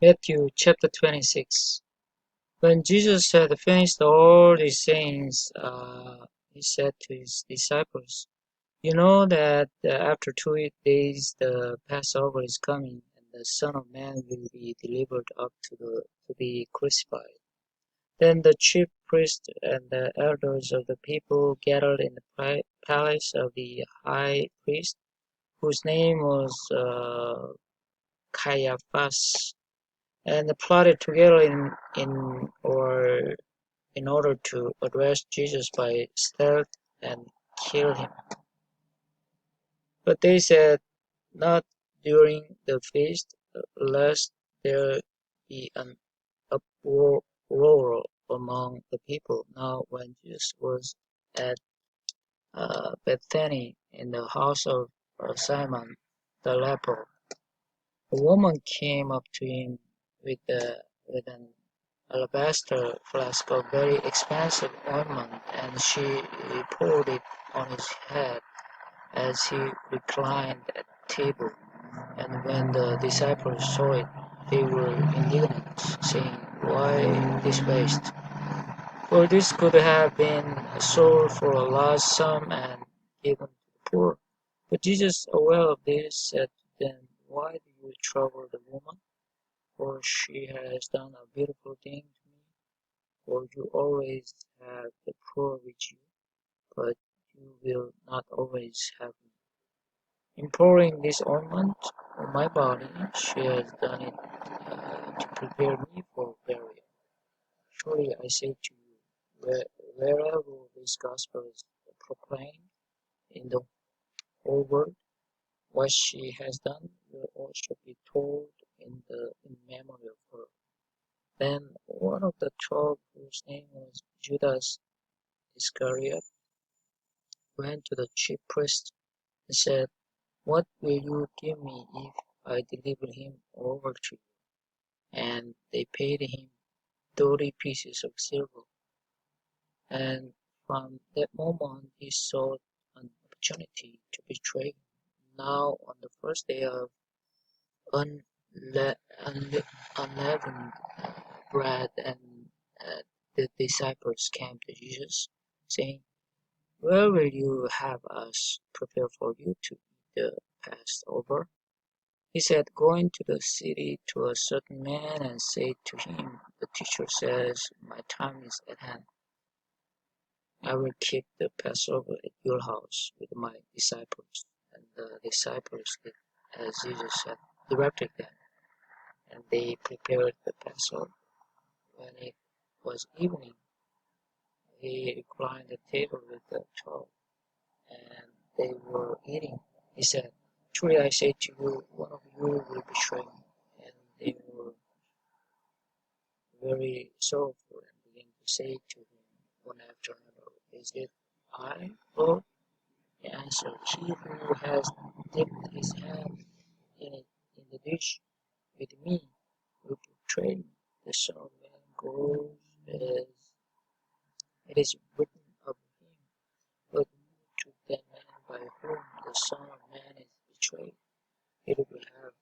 Matthew chapter 26. When Jesus had finished all these sayings, he said to his disciples, "You know that after 2 days the Passover is coming, and the Son of Man will be delivered up to be crucified." Then the chief priests and the elders of the people gathered in the palace of the high priest, whose name was Caiaphas, and plotted together in order to arrest Jesus by stealth and kill him. But they said, "Not during the feast, lest there be an uproar among the people." Now when Jesus was at Bethany in the house of Simon the leper, a woman came up to him with an alabaster flask of very expensive ointment, and she poured it on his head as he reclined at table. And when the disciples saw it, they were indignant, saying, "Why this waste? For this could have been sold for a large sum and given to the poor." But Jesus, aware of this, said to them, "Why do you trouble the woman? For she has done a beautiful thing to me. For you always have the poor with you, but you will not always have me. In pouring this ointment on my body, she has done it to prepare me for burial. Truly I say to you, wherever this gospel is proclaimed in the whole world, what she has done will also be told in memory of her." Then one of the 12, whose name was Judas Iscariot, went to the chief priests and said, "What will you give me if I deliver him over to you?" And they paid him 30 pieces of silver. And from that moment he sought an opportunity to betray him. Now on the first day of unleavened bread, and the disciples came to Jesus, saying, "Where will you have us prepare for you to eat the Passover?" He said, "Go into the city to a certain man and say to him, 'The teacher says, my time is at hand. I will keep the Passover at your house with my disciples.'" And the disciples did as Jesus had directed them, and they prepared the Passover. When it was evening, he reclined at table with the 12, and they were eating. He said, "Truly I say to you, one of you will betray me." And they were very sorrowful and began to say to him one after another, "Is it I, Lord?" He answered, "He who has dipped his hand in the dish with me will betray me. The Son of Man goes as it is written of him, but to that man by whom the Son of Man is betrayed, it would have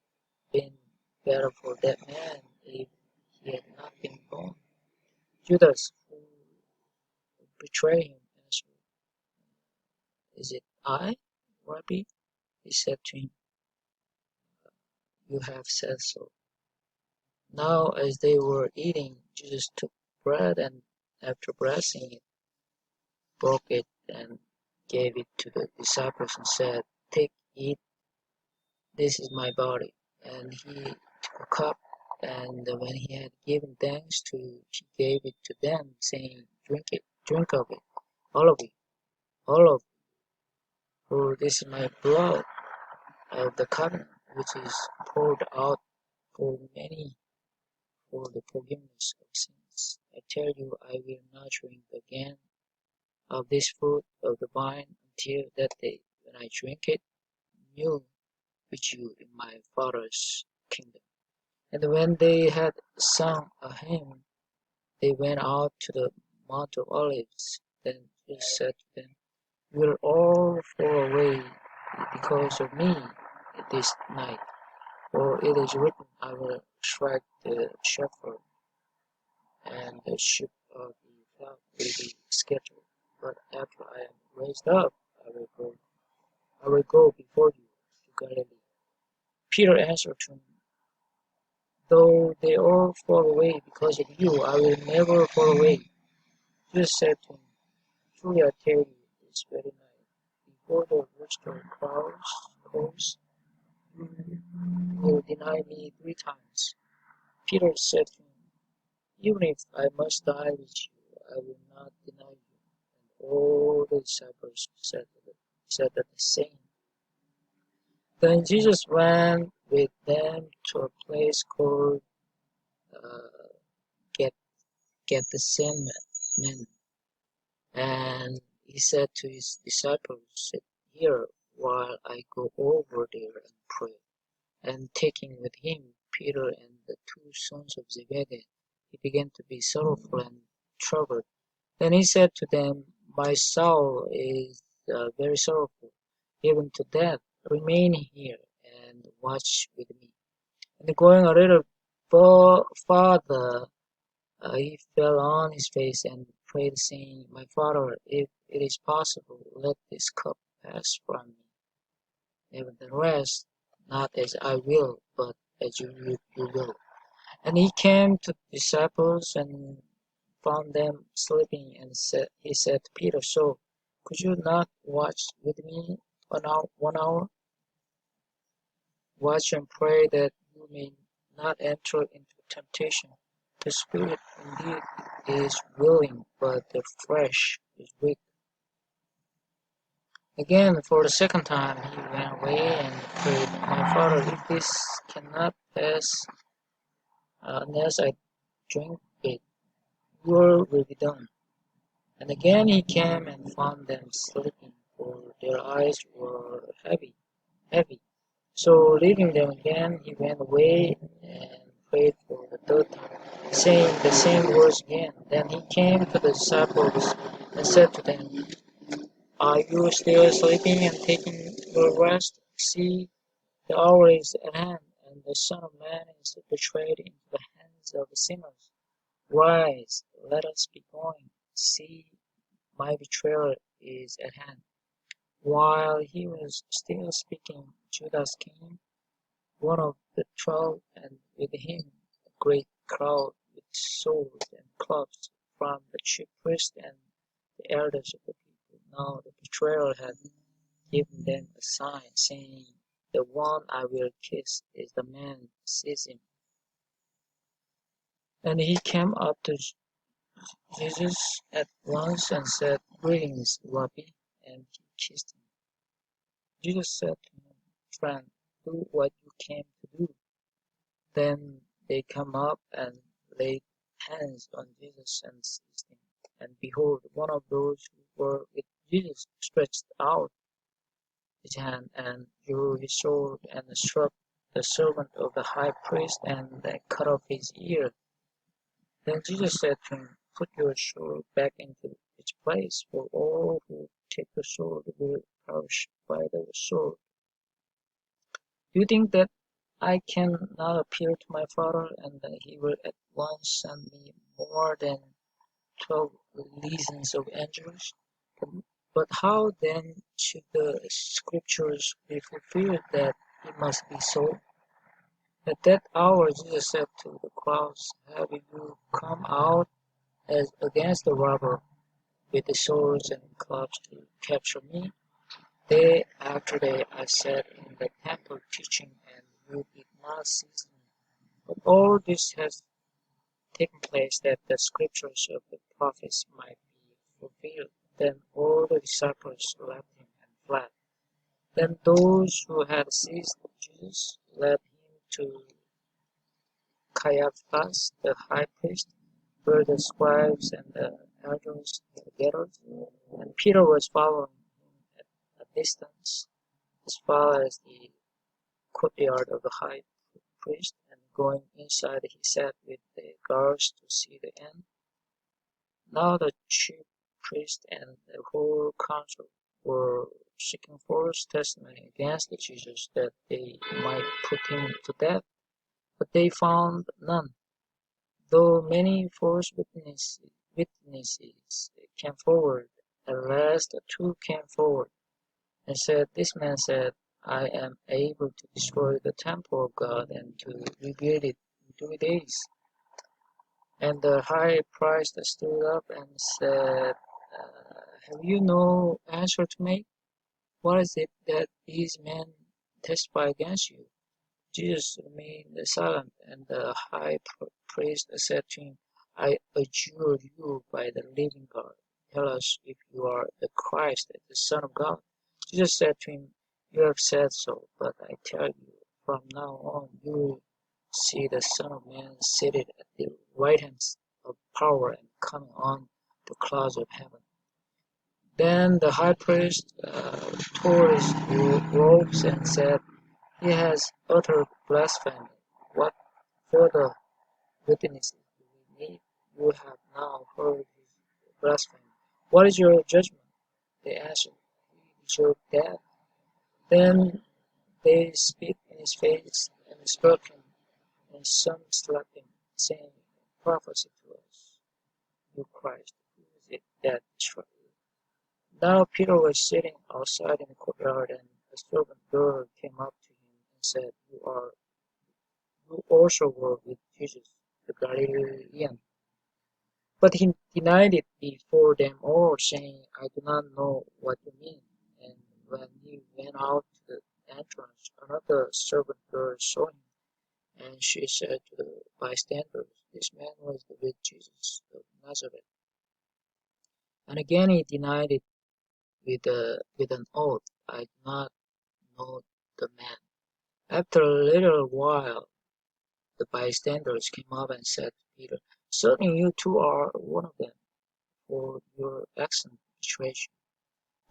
been better for that man if he had not been born." Judas, who betrayed him, answered, "Is it I, Rabbi?" He said to him, "You have said so." Now as they were eating, Jesus took bread, and after blessing it, broke it and gave it to the disciples and said, "Take, eat, this is my body." And he took a cup, and when he had given thanks he gave it to them, saying, drink of it, all of it, all of it, for this is my blood of the covenant, which is poured out for many for the forgiveness of sins. I tell you, I will not drink again of this fruit of the vine until that day when I drink it new with you in my Father's kingdom." And when they had sung a hymn, they went out to the Mount of Olives. Then Jesus said to them, "You will all fall away because of me this night." For it is written, I will strike the shepherd, and the sheep of the flock will be scattered. But after I am raised up, I will go before you to Galilee. Peter answered him, though they all fall away because of you, I will never fall away. Jesus said to him, truly I tell you, this very night, before the rooster crows, you will deny me 3 times. Peter said to him, even if I must die with you, I will not deny you. And all the disciples said the same. Then Jesus went with them to a place called uh, Get Gethsemane, and he said to his disciples, sit here while I go over there and pray. And taking with him Peter and the 2 sons of Zebedee, he began to be sorrowful and troubled. Then he said to them, my soul is very sorrowful, even to death. Remain here and watch with me. And going a little farther, he fell on his face and prayed, saying, my Father, if it is possible, let this cup pass from me. Nevertheless, not as I will, but as you will. And he came to the disciples and found them sleeping, and he said to Peter, so could you not watch with me 1 hour? Watch and pray that you may not enter into temptation. The spirit indeed is willing, but the flesh is weak. Again, for the second time, he went away and prayed, my Father, if this cannot pass unless I drink it, your will be done. And again he came and found them sleeping, for their eyes were heavy. So leaving them again, he went away and prayed for the 3rd time, saying the same words again. Then he came to the disciples and said to them, are you still sleeping and taking your rest? See, the hour is at hand, and the Son of Man is betrayed into the hands of the sinners. Rise, let us be going. See, my betrayer is at hand. While he was still speaking, Judas came, one of the 12, and with him a great crowd with swords and clubs from the chief priests and the elders of the people. Now the betrayer had given them a sign, saying, the one I will kiss is the man, seize him. And he came up to Jesus at once and said, greetings, Rabbi, and he kissed him. Jesus said to him, friend, do what you came to do. Then they come up and laid hands on Jesus and seized him. And behold, one of those who were with Jesus stretched out his hand and drew his sword and struck the servant of the high priest and then cut off his ear. Then Jesus said to him, put your sword back into its place, for all who take the sword will perish by the sword. Do you think that I cannot appeal to my Father, and that he will at once send me more than 12 legions of angels? But how then should the scriptures be fulfilled that it must be so? At that hour Jesus said to the crowds, have you come out as against the robber with the swords and clubs to capture me? Day after day I sat in the temple teaching, and you did not seize me. But all this has taken place that the scriptures of the prophets might be fulfilled. Then all the disciples left him and fled. Then those who had seized Jesus led him to Caiaphas the high priest, where the scribes and the elders were gathered. And Peter was following him at a distance, as far as the courtyard of the high priest, and going inside he sat with the guards to see the end. Now the chief priest and the whole council were seeking false testimony against Jesus that they might put him to death, but they found none. Though many false witnesses came forward, at last two came forward and said, "This man said, I am able to destroy the temple of God and to rebuild it in 3 days." And the high priest stood up and said, "Have you no answer to make? What is it that these men testify against you?" Jesus remained silent, and the high priest said to him, "I adjure you by the living God, tell us if you are the Christ, the Son of God." Jesus said to him, "You have said so, but I tell you, from now on you will see the Son of Man seated at the right hand of power and coming on the clouds of heaven." Then the high priest tore his robes and said, "He has uttered blasphemy. What further witnesses do we need? You have now heard his blasphemy. What is your judgment?" They answered, "He deserved death." Then they spit in his face and struck him, and some slapped him, saying, "Prophesy to us, you Christ, who is it that struck you?" Now Peter was sitting outside in the courtyard, and a servant girl came up to him and said, "You also were with Jesus, the Galilean." But he denied it before them all, saying, "I do not know what you mean." And when he went out to the entrance, another servant girl saw him, and she said to the bystanders, "This man was with Jesus of Nazareth." And again he denied it with an oath, "I do not know the man." After a little while, the bystanders came up and said to Peter, "Certainly you too are one of them, for your excellent persuasion."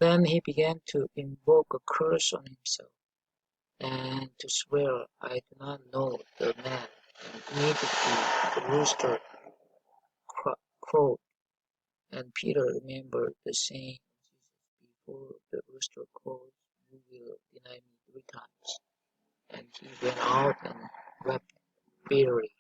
Then he began to invoke a curse on himself, and to swear, "I do not know the man." And immediately the rooster crowed, and Peter remembered the saying of Jesus, "Before the rooster crows, you will deny me 3 times." And he went out and wept bitterly.